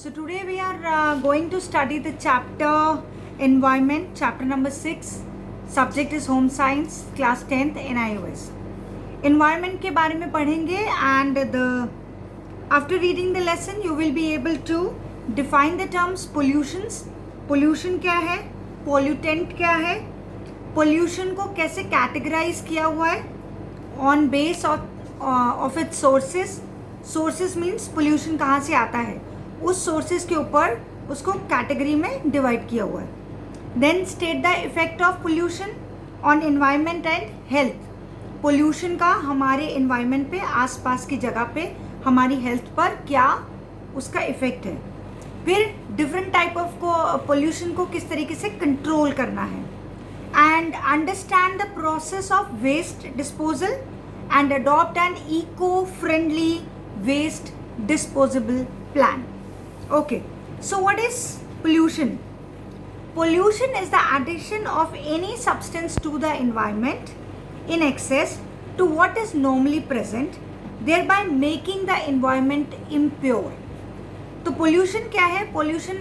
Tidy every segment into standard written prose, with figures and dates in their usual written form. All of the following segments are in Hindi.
So today we are going to study the chapter environment, chapter number 6. Subject is home science, class 10th NIOS. Environment के बारे में पढ़ेंगे and after reading the lesson you will be able to define the terms pollutions. Pollution क्या है, pollutant क्या है, pollution को कैसे categorize किया हुआ है on base of its sources. Sources means pollution कहाँ से आता है, उस सोर्सेज के ऊपर उसको कैटेगरी में डिवाइड किया हुआ है. Then state the effect of pollution on environment and health. Pollution का हमारे एनवायरनमेंट पे, आसपास की जगह पे हमारी हेल्थ पर क्या उसका इफेक्ट है. फिर डिफरेंट टाइप ऑफ पोल्यूशन को किस तरीके से कंट्रोल करना है. And understand the process of waste disposal and adopt an eco friendly waste disposable plan. Okay, so what is pollution? Pollution is the addition of any substance to the environment in excess to what is normally present, thereby making the environment impure. तो pollution क्या है? Pollution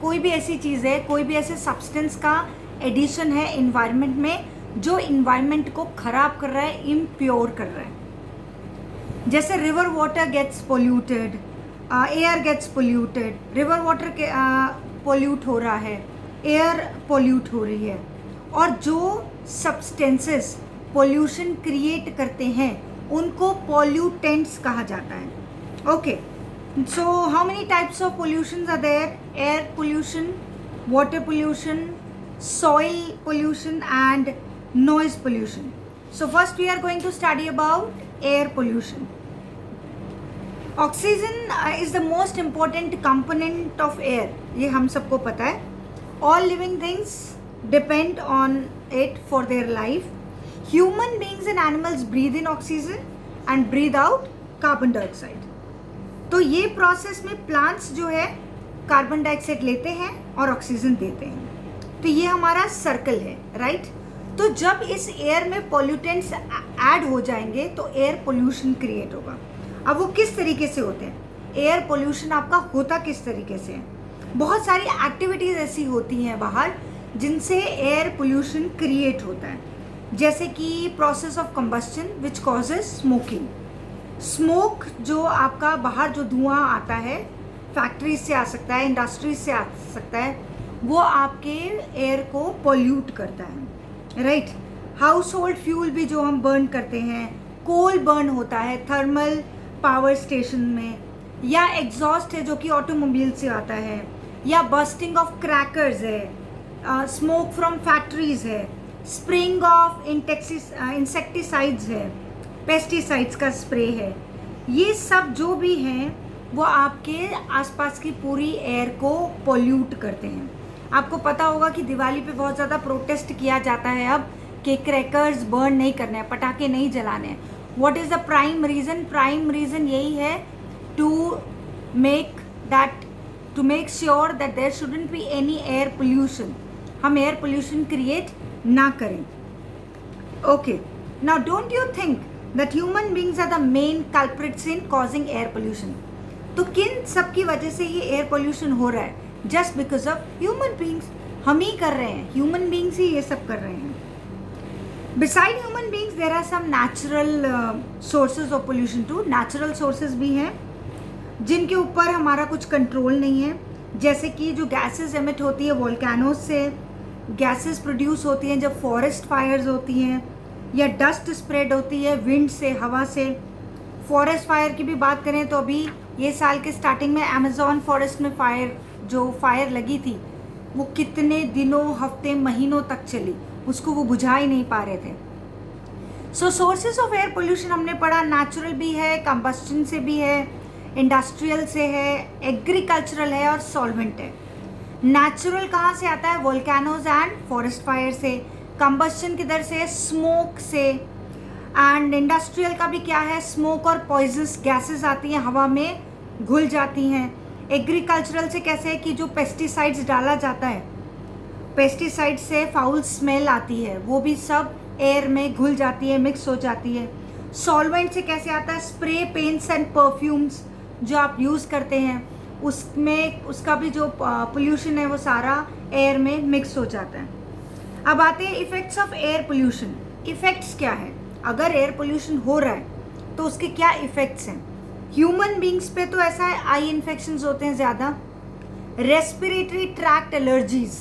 कोई भी ऐसी चीज़ है, कोई भी ऐसे substance का एडिशन है environment में जो environment को खराब कर रहा है, impure कर रहा है. जैसे river water gets polluted, air gets polluted, river water के पोल्यूट हो रहा है, एयर पोल्यूट हो रही है. और जो सब्सटेंसेस पोल्यूशन क्रिएट करते हैं उनको पोल्यूटेंट्स कहा जाता है. Okay, so how many types of pollutions are there? Air pollution, water pollution, soil pollution and noise pollution. So first we are going to study about air pollution. Oxygen is the most important component of air. ये हम सबको पता है. All living things depend on it for their life. Human beings and animals breathe in oxygen and breathe out carbon dioxide. तो ये प्रोसेस में प्लांट्स जो है कार्बन डाइऑक्साइड लेते हैं और ऑक्सीजन देते हैं. तो ये हमारा सर्कल है, राइट. तो जब इस एयर में पॉल्यूटेंट्स ऐड हो जाएंगे तो एयर पोल्यूशन क्रिएट होगा. अब वो किस तरीके से होते हैं? एयर पोल्यूशन आपका होता किस तरीके से है? बहुत सारी एक्टिविटीज़ ऐसी होती हैं बाहर जिनसे एयर पोल्यूशन क्रिएट होता है. जैसे कि process of combustion which causes smoking. Smoke जो आपका बाहर जो धुआं आता है, फैक्ट्रीज से आ सकता है, इंडस्ट्रीज से आ सकता है, वो आपके एयर को पोल्यूट करता है, राइट. हाउस होल्ड फ्यूल भी जो हम बर्न करते हैं, कोल बर्न होता है थर्मल पावर स्टेशन में, या एग्जॉस्ट है जो कि ऑटोमोबाइल से आता है, या बर्स्टिंग ऑफ क्रैकर्स है, स्मोक फ्रॉम फैक्ट्रीज है, स्प्रेइंग ऑफ इंसेक्टिसाइड्स है, पेस्टिसाइड्स का स्प्रे है. ये सब जो भी हैं वो आपके आसपास की पूरी एयर को पोल्यूट करते हैं. आपको पता होगा कि दिवाली पे बहुत ज़्यादा प्रोटेस्ट किया जाता है अब कि क्रैकर्स बर्न नहीं करने हैं, पटाखे नहीं जलाने हैं. What is the prime reason? Prime reason यही है to make sure that there shouldn't be any air pollution. हम air pollution create ना करें. Okay. Now don't you think that human beings are the main culprits in causing air pollution? तो किन सब की वजह से ये air pollution हो रहा है? Just because of human beings. हम ही कर रहे हैं, human beings ही ये सब कर रहे हैं. Beside human beings, there are some natural sources of pollution too. Natural sources भी हैं जिनके ऊपर हमारा कुछ कंट्रोल नहीं है. जैसे कि जो गैसेस एमिट होती है वोल्केनोज से, गैसेस प्रोड्यूस होती हैं जब फॉरेस्ट फायर्स होती हैं, या डस्ट स्प्रेड होती है विंड से, हवा से. फॉरेस्ट फायर की भी बात करें तो अभी ये साल के स्टार्टिंग में अमेज़ॉन फॉरेस्ट में फायर लगी थी, वो कितने दिनों, हफ्ते, महीनों तक चली, उसको वो बुझा ही नहीं पा रहे थे. सो सोर्सेज ऑफ एयर पोल्यूशन हमने पढ़ा. नेचुरल भी है, कंबस्टन से भी है, इंडस्ट्रियल से है, एग्रीकल्चरल है और सॉल्वेंट है. नेचुरल कहाँ से आता है? वोल्केनोज एंड फॉरेस्ट फायर से. कंबस्टन किधर से? स्मोक से. एंड इंडस्ट्रियल का भी क्या है? स्मोक और पॉइजनस गैसेस आती हैं, हवा में घुल जाती हैं. एग्रीकल्चरल से कैसे है कि जो पेस्टिसाइड्स डाला जाता है, पेस्टिसाइड से फाउल स्मेल आती है, वो भी सब एयर में घुल जाती है, मिक्स हो जाती है. सॉल्वेंट से कैसे आता है? स्प्रे, पेंट्स एंड परफ्यूम्स जो आप यूज़ करते हैं उसमें उसका भी जो पोल्यूशन है वो सारा एयर में मिक्स हो जाता है। अब आते हैं effects of air pollution. Effects क्या है? अगर एयर पोल्यूशन हो रहा है तो उसके क्या इफ़ेक्ट्स हैं? ह्यूमन बींग्स पे तो ऐसा है, आई इन्फेक्शंस होते हैं ज़्यादा, रेस्पिरेटरी ट्रैक्ट एलर्जीज़,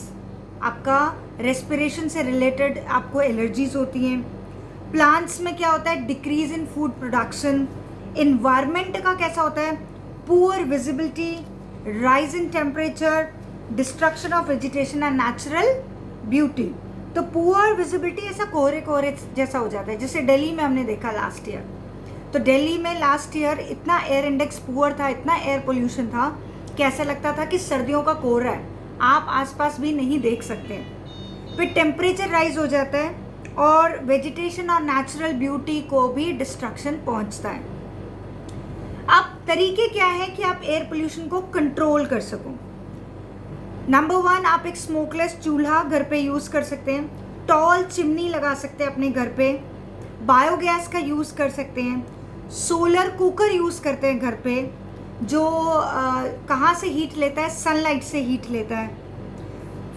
आपका रेस्पिरेशन से रिलेटेड आपको एलर्जीज होती हैं। प्लांट्स में क्या होता है? Decrease in food production. Environment का कैसा होता है? Poor visibility, rise in temperature, destruction of vegetation and natural beauty. तो पुअर विजिबिलिटी ऐसा कोहरे कोहरे जैसा हो जाता है, जैसे दिल्ली में हमने देखा लास्ट ईयर। तो दिल्ली में लास्ट ईयर इतना एयर इंडेक्स पुअर था, इतना एयर पोल्यूशन था कि ऐसा लगता था कि सर्दियों का कोहरा है, आप आसपास भी नहीं देख सकते। फिर टेम्परेचर राइज हो जाता है और वेजिटेशन और नेचुरल ब्यूटी को भी डिस्ट्रक्शन पहुंचता है। अब तरीके क्या है कि आप एयर पोल्यूशन को कंट्रोल कर सको? नंबर 1, आप एक स्मोकलेस चूल्हा घर पे यूज़ कर सकते हैं, टॉल चिमनी लगा सकते हैं अपने घर पे, बायोगैस का यूज़ कर सकते हैं, सोलर कुकर यूज़ करते हैं घर पे, जो कहाँ से हीट लेता है? सनलाइट से हीट लेता है।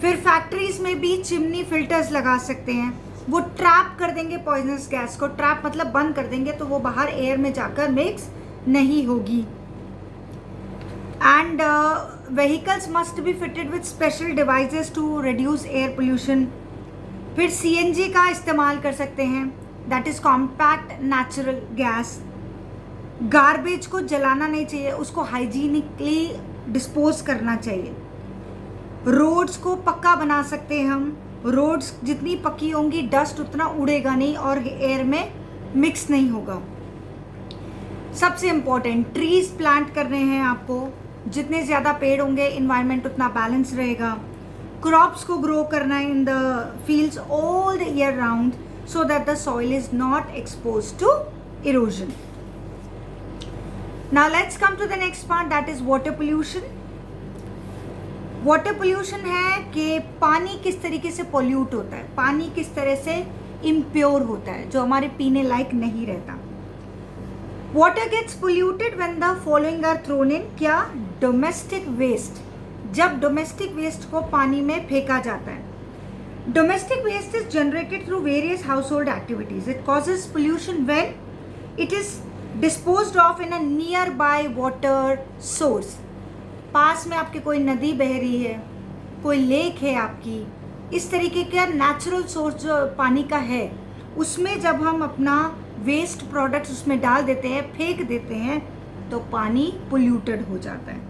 फिर फैक्ट्रीज़ में भी चिमनी फिल्टर्स लगा सकते हैं, वो ट्रैप कर देंगे पॉइजनस गैस को। ट्रैप मतलब बंद कर देंगे तो वो बाहर एयर में जाकर मिक्स नहीं होगी। And vehicles must be fitted with special devices to reduce air pollution. फिर CNG का इस्तेमाल कर सकते हैं, that is compact natural gas. Garbage को जलाना नहीं चाहिए, उसको हाइजीनिकली डिस्पोज करना चाहिए। रोड्स को पक्का बना सकते हैं हम, रोड्स जितनी पक्की होंगी डस्ट उतना उड़ेगा नहीं और एयर में मिक्स नहीं होगा। सबसे इम्पोर्टेंट, ट्रीज प्लांट करने हैं आपको, जितने ज़्यादा पेड़ होंगे इन्वायरमेंट उतना बैलेंस रहेगा। क्रॉप्स को ग्रो करना है in the fields all the year round so that the soil is not expose to erosion. Now let's come to the next part, that is water pollution. Water pollution है कि पानी किस तरीके से पोल्यूट होता है, पानी किस तरह से इम्प्योर होता है, जो हमारे पीने लायक नहीं रहता। Water gets polluted when the following are thrown in. क्या? डोमेस्टिक वेस्ट, जब डोमेस्टिक वेस्ट को पानी में फेंका जाता है। Domestic waste is generated through various household activities. It causes pollution when it is disposed of in a nearby water source. पास में आपके कोई नदी बह रही है, कोई लेक है आपकी, इस तरीके का नेचुरल सोर्स जो पानी का है, उसमें जब हम अपना वेस्ट प्रोडक्ट्स उसमें डाल देते हैं, फेंक देते हैं, तो पानी पोल्यूटेड हो जाता है।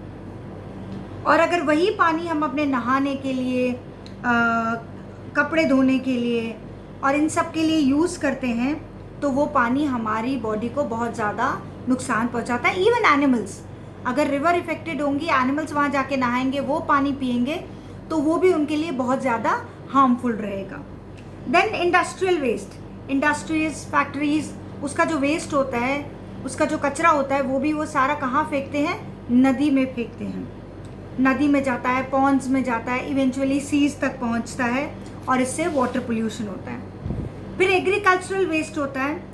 और अगर वही पानी हम अपने नहाने के लिए, कपड़े धोने के लिए और इन सब के लिए यूज़ करते हैं, तो वो पानी हमारी बॉडी को बहुत ज़्यादा नुकसान पहुंचाता है। इवन एनिमल्स, अगर रिवर इफेक्टेड होंगी, एनिमल्स वहाँ जाके नहाएंगे, वो पानी पिएंगे, तो वो भी उनके लिए बहुत ज़्यादा हार्मफुल रहेगा। Then industrial waste, industries, factories, उसका जो वेस्ट होता है, उसका जो कचरा होता है, वो भी वो सारा कहाँ फेंकते हैं? नदी में फेंकते हैं। नदी में जाता है, पॉन्ड्स में जाता है, इवेंचुअली सीज तक पहुँचता है और इससे वाटर पोल्यूशन होता है। फिर एग्रीकल्चरल वेस्ट होता है।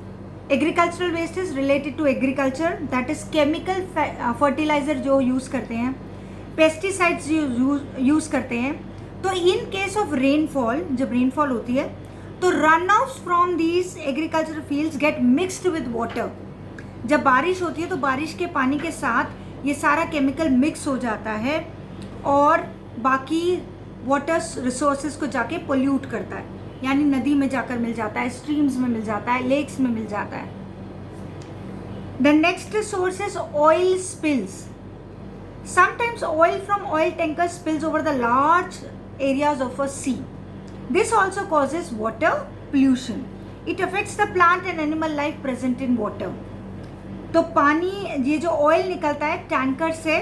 Agricultural waste is related to agriculture, that is chemical fertilizer जो यूज़ करते हैं, पेस्टिसाइड्स यूज़ करते हैं। तो इन केस ऑफ रेनफॉल, जब रेनफॉल होती है तो runoffs from these agricultural fields get mixed with water. जब बारिश होती है तो बारिश के पानी के साथ ये सारा केमिकल मिक्स हो जाता है और बाकी वाटर रिसोर्सेज को जाके पोल्यूट करता है, यानी नदी में जाकर मिल जाता है, स्ट्रीम्स में मिल जाता है, लेक्स में मिल जाता है। The next source is oil spills. Sometimes oil from oil tanker spills over the large areas of a sea. This also causes water pollution. It affects the plant and animal life present in water. तो पानी, ये जो ऑयल निकलता है टैंकर से,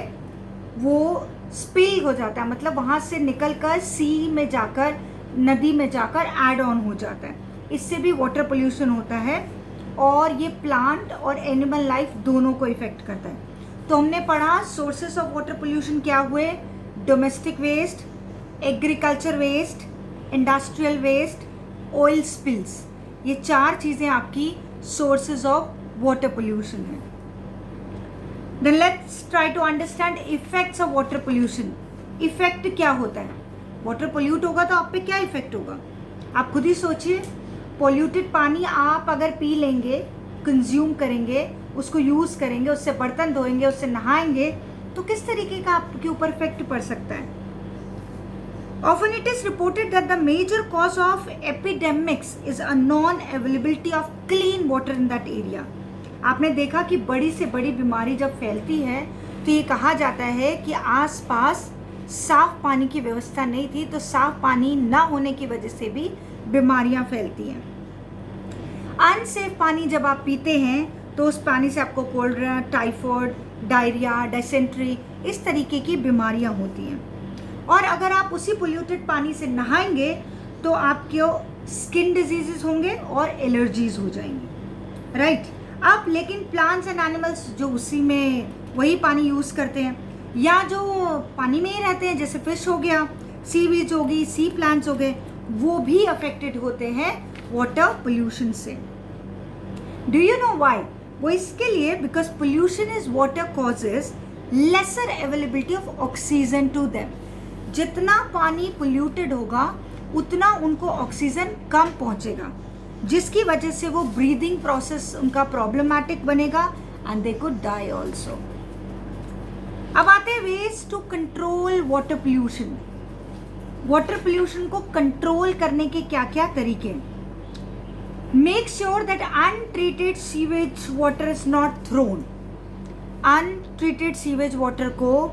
वो स्पिल हो जाता है, मतलब वहाँ से निकल कर सी में जाकर, नदी में जाकर ऐड ऑन हो जाता है। इससे भी वाटर पोल्यूशन होता है और ये प्लांट और एनिमल लाइफ दोनों को इफेक्ट करता है। तो हमने पढ़ा सोर्सेस ऑफ वाटर पोल्यूशन क्या हुए? Domestic waste, agriculture waste, industrial waste, oil spills. ये 4 चीज़ें आपकी सोर्सेज ऑफ वाटर पोल्यूशन है। Then let's try to understand effects of water pollution. Effect क्या होता है? वाटर पोल्यूट होगा तो आप पे क्या इफेक्ट होगा? आप खुद ही सोचिए। पोल्यूटेड पानी आप अगर पी लेंगे, कंज्यूम करेंगे, उसको यूज़ करेंगे, उससे बर्तन धोएंगे, उससे नहाएंगे, तो किस तरीके का आपके ऊपर इफेक्ट पड़ सकता है? Often it is reported that the major cause of epidemics is a non-availability of clean water in that area. आपने देखा कि बड़ी से बड़ी बीमारी जब फैलती है तो ये कहा जाता है कि आसपास साफ पानी की व्यवस्था नहीं थी, तो साफ पानी ना होने की वजह से भी बीमारियां फैलती हैं। अनसेफ पानी जब आप पीते हैं तो उस पानी से आपको कोलेरा, टाइफाइड, डायरिया, डिसेंट्री, इस तरीके की बीमारियां होती हैं। और अगर आप उसी पोल्यूटेड पानी से नहाएंगे तो आपके स्किन डिजीजेस होंगे और एलर्जीज हो जाएंगी, राइट। अब लेकिन प्लांट्स एंड एनिमल्स जो उसी में वही पानी यूज़ करते हैं या जो पानी में ही रहते हैं, जैसे फिश हो गया, सी वीज होगी, सी प्लांट्स हो गए, वो भी अफेक्टेड होते हैं वाटर पोल्यूशन से। Do you know why? वो इसके लिए because pollution is water causes lesser availability of oxygen to them. जितना पानी पोल्यूटेड होगा उतना उनको ऑक्सीजन कम पहुंचेगा, जिसकी वजह से वो ब्रीदिंग प्रोसेस उनका प्रॉब्लमैटिक बनेगा and they could die also. अब आते हैं ways to control water pollution. Water पोल्यूशन को कंट्रोल करने के क्या क्या तरीके? Make sure that untreated sewage water is not thrown. Untreated sewage water को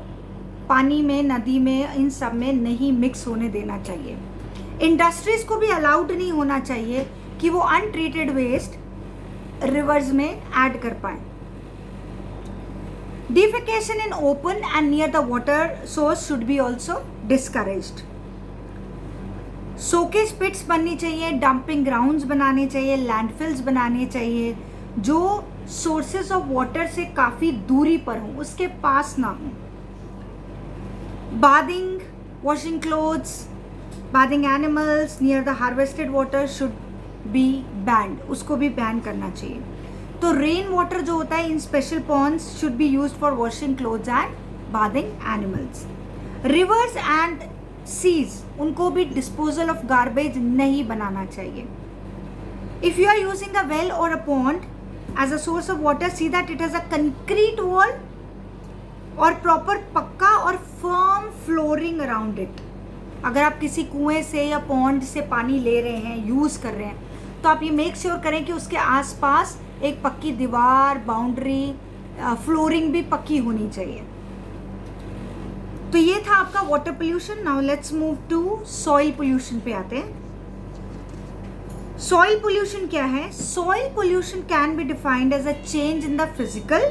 पानी में, नदी में, इन सब में नहीं मिक्स होने देना चाहिए। इंडस्ट्रीज को भी अलाउड नहीं होना चाहिए कि वो अनट्रीटेड वेस्ट रिवर्स में ऐड कर पाए। Defecation in open and near the water source should be also discouraged. Soakage pits बननी चाहिए, डंपिंग ग्राउंड्स बनाने चाहिए, लैंडफिल्स बनाने चाहिए जो सोर्सेज ऑफ वाटर से काफ़ी दूरी पर हों, उसके पास ना हों। Bathing, washing clothes, bathing animals near the harvested water should be banned. उसको भी बैन करना चाहिए। तो रेन वाटर जो होता है in special ponds should be used for washing clothes and bathing animals. Rivers and seas, उनको भी डिस्पोजल ऑफ गार्बेज नहीं बनाना चाहिए। If you are using a well और a pond as a source of water, see that it has a concrete wall और प्रॉपर पक्का और फर्म फ्लोरिंग अराउंड इट। अगर आप किसी कुएं से या पॉन्ड से पानी ले रहे हैं, यूज़ कर रहे हैं, तो आप ये मेक श्योर करें कि उसके आसपास एक पक्की दीवार, बाउंड्री, फ्लोरिंग भी पक्की होनी चाहिए। तो ये था आपका water pollution. Now let's move to soil pollution पे आते हैं। सॉइल पोल्यूशन क्या है? Soil pollution can be defined as a change in the physical,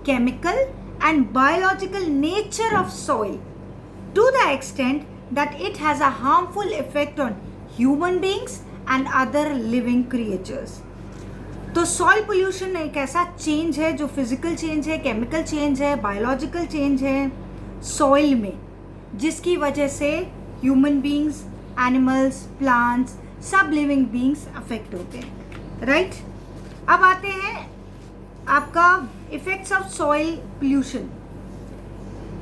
chemical and biological nature of soil to the extent that it has a harmful effect on human beings and other living creatures. तो सॉइल पोल्यूशन एक ऐसा चेंज है जो फिजिकल चेंज है, केमिकल चेंज है, बायोलॉजिकल चेंज है सॉइल में, जिसकी वजह से ह्यूमन बींग्स, एनिमल्स, प्लांट्स, सब लिविंग बींग्स अफेक्ट होते हैं, राइट। अब आते हैं आपका effects of soil pollution.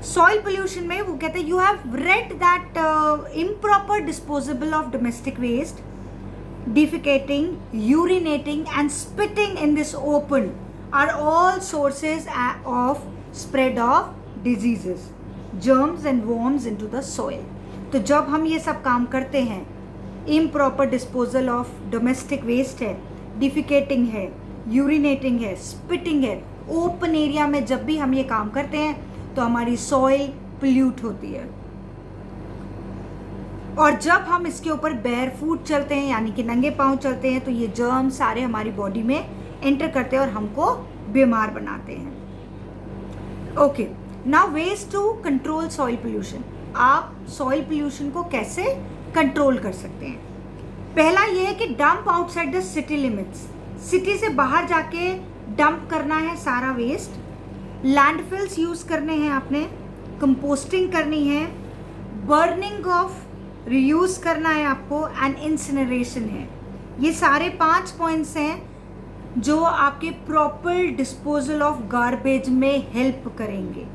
Soil pollution में वो कहते हैं you have read that improper disposable of domestic waste, defecating, urinating and spitting in this open are all sources of spread of diseases, germs and worms into the soil. तो जब हम ये सब काम करते हैं, improper disposal of domestic waste है, defecating है, urinating है, spitting है, open area में जब भी हम ये काम करते हैं तो हमारी soil pollute होती है। और जब हम इसके ऊपर बेयर फूट चलते हैं यानी कि नंगे पांव चलते हैं तो ये जर्म सारे हमारी बॉडी में एंटर करते हैं और हमको बीमार बनाते हैं। Okay, now ways to control soil pollution. आप सॉइल पोल्यूशन को कैसे कंट्रोल कर सकते हैं? पहला ये है कि dump outside the city limits. City से बाहर जाके डंप करना है सारा वेस्ट। लैंडफिल्स यूज करने हैं आपने, कंपोस्टिंग करनी है, बर्निंग ऑफ रियूज़ करना है आपको, एंड इंसिनरेशन है। ये सारे 5 पॉइंट्स हैं जो आपके प्रॉपर डिस्पोजल ऑफ गार्बेज में हेल्प करेंगे.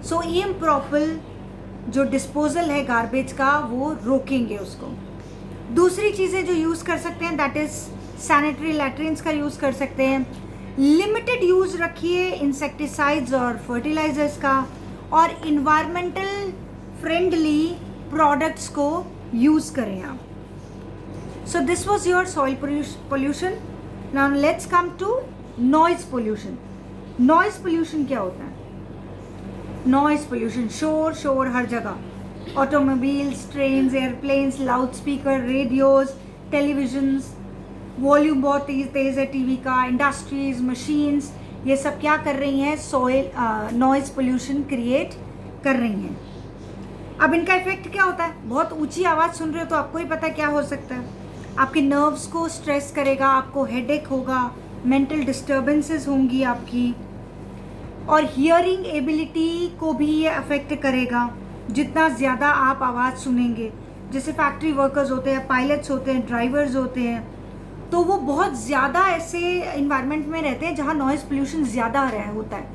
सो इम्प्रॉपर जो डिस्पोजल है गार्बेज का वो रोकेंगे उसको. दूसरी चीज़ें जो यूज़ कर सकते हैं दैट इज़ सैनिटरी लैट्रिन्स का यूज़ कर सकते हैं. लिमिटेड यूज़ रखिए इंसेक्टिसाइड्स और फर्टिलाइजर्स का, और इन्वायरमेंटल फ्रेंडली प्रोडक्ट्स को यूज़ करें आप. So this was your soil pollution. Now let's come to noise pollution. Noise pollution क्या होता है? नॉइज़ पोल्यूशन शोर हर जगह. Automobiles, trains, airplanes, loud speaker, radios, televisions, volume बहुत तेज़ है टीवी का, इंडस्ट्रीज़, मशीन्स, ये सब क्या कर रही हैं? सॉइल नॉइज़ पोल्यूशन क्रिएट कर रही हैं. अब इनका इफेक्ट क्या होता है? बहुत ऊंची आवाज़ सुन रहे हो तो आपको ही पता क्या हो सकता है. आपके नर्व्स को स्ट्रेस करेगा, आपको हेडेक होगा, मेंटल डिस्टर्बेंसेस होंगी आपकी, और हियरिंग एबिलिटी को भी ये अफेक्ट करेगा जितना ज़्यादा आप आवाज़ सुनेंगे. जैसे फैक्ट्री वर्कर्स होते हैं, पायलट्स होते हैं, ड्राइवर्स होते हैं, तो वो बहुत ज़्यादा ऐसे इन्वायरमेंट में रहते हैं जहाँ नॉइज़ पोल्यूशन ज़्यादा होता है,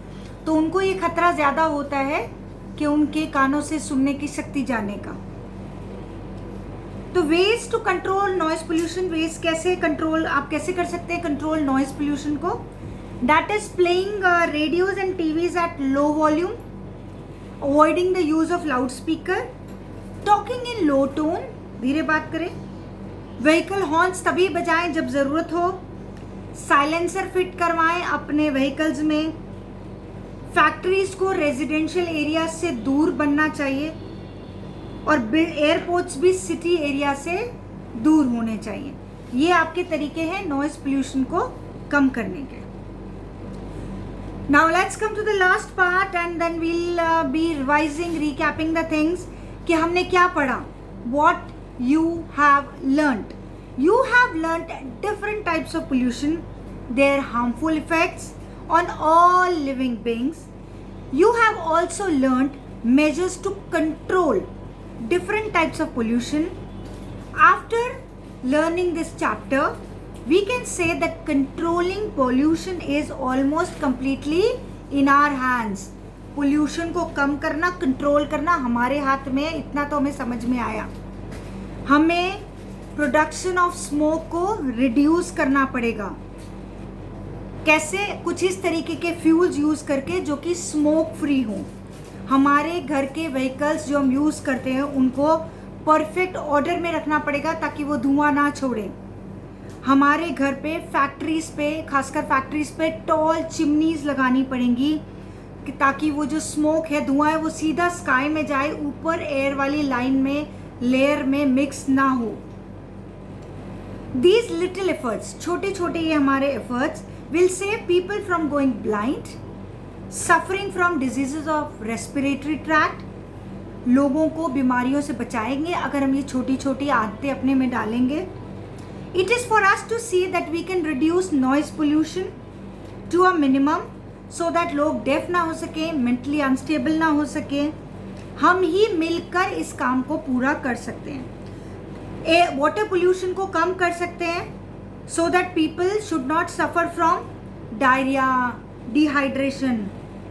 तो उनको ये खतरा ज़्यादा होता है कि उनके कानों से सुनने की शक्ति जाने का. तो ways to control noise pollution, ways कैसे कंट्रोल, आप कैसे कर सकते हैं कंट्रोल नॉइज़ पोल्यूशन को? That is playing radios and TVs at low volume, avoiding the use of loud speaker, talking in low tone, धीरे बात करें, व्हीकल हॉर्न्स तभी बजाएं जब ज़रूरत हो, साइलेंसर फिट करवाएं अपने व्हीकल्स में, फैक्ट्रीज को रेजिडेंशियल एरिया से दूर बनना चाहिए, और एयरपोर्ट्स भी सिटी एरिया से दूर होने चाहिए. ये आपके तरीके हैं नॉइज़ पोल्यूशन को कम करने के. Now let's come to the last part and then we'll be revising, recapping the things कि हमने क्या पढ़ा. What you have learnt. You have learnt different types of pollution, their harmful effects on all living beings. You have also learnt measures to control different types of pollution. After learning this chapter, we can say that controlling pollution is almost completely in our hands. Pollution को कम करना, कंट्रोल करना हमारे हाथ में, इतना तो हमें समझ में आया. हमें प्रोडक्शन ऑफ स्मोक को रिड्यूस करना पड़ेगा. कैसे? कुछ इस तरीके के फ्यूल्स यूज़ करके जो कि स्मोक फ्री हों. हमारे घर के व्हीकल्स जो हम यूज़ करते हैं उनको परफेक्ट ऑर्डर में रखना पड़ेगा ताकि वो धुआं ना छोड़े. हमारे घर पे, फैक्ट्रीज़ पे, खासकर फैक्ट्रीज़ पे टॉल चिमनीज़ लगानी पड़ेंगी कि ताकि वो जो स्मोक है, धुआं है, वो सीधा स्काई में जाए, ऊपर एयर वाली लाइन में, लेयर में मिक्स ना हो. These little efforts, छोटे छोटे ये हमारे efforts will save people from going blind, suffering from diseases of respiratory tract. लोगों को बीमारियों से बचाएंगे अगर हम ये छोटी छोटी आदतें अपने में डालेंगे. It is for us to see that we can reduce noise pollution to a minimum so that लोग deaf ना हो सकें, mentally unstable ना हो सकें. हम ही मिलकर इस काम को पूरा कर सकते हैं. वाटर पोल्यूशन को कम कर सकते हैं so that people should not suffer from diarrhoea, dehydration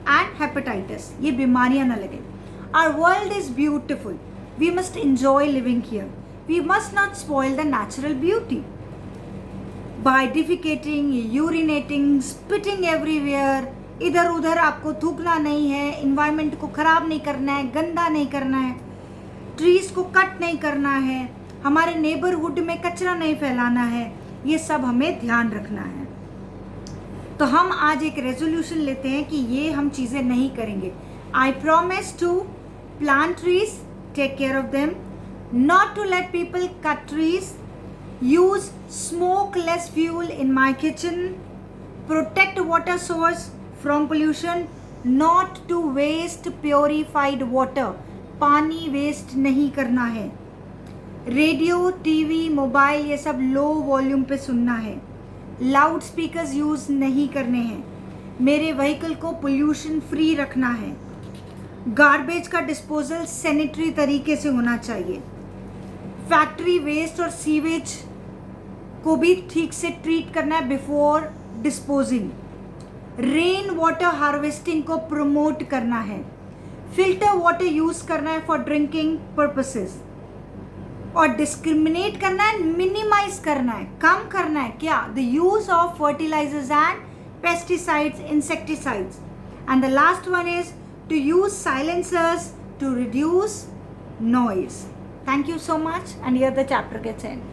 and hepatitis. ये बीमारियां ना लगे. Our world is beautiful. We must enjoy living here. We must not spoil the natural beauty by defecating, urinating, spitting everywhere. इधर उधर आपको थूकना नहीं है, इन्वायरमेंट को ख़राब नहीं करना है, गंदा नहीं करना है, ट्रीज़ को कट नहीं करना है, हमारे नेबरहुड में कचरा नहीं फैलाना है. ये सब हमें ध्यान रखना है. तो हम आज एक रेजोल्यूशन लेते हैं कि ये हम चीज़ें नहीं करेंगे. I promise to plant trees, take care of them, not to let people cut trees, use smokeless fuel in my kitchen, protect water source from pollution, not to waste purified water. पानी वेस्ट नहीं करना है. रेडियो, टीवी, मोबाइल ये सब लो वॉल्यूम पे सुनना है. लाउड स्पीकर्स यूज़ नहीं करने हैं. मेरे व्हीकल को पोल्यूशन फ्री रखना है. गार्बेज का डिस्पोजल सैनिटरी तरीके से होना चाहिए. फैक्ट्री वेस्ट और सीवेज को भी ठीक से ट्रीट करना है before disposing, rain water harvesting को प्रमोट करना है, फिल्टर वाटर यूज करना है फॉर ड्रिंकिंग पर्पसेस, और डिस्क्रिमिनेट करना है, मिनिमाइज करना है, कम करना है क्या, the use of fertilizers and pesticides, insecticides, and the last one is to use silencers to reduce noise. Thank you so much, and here the chapter gets end.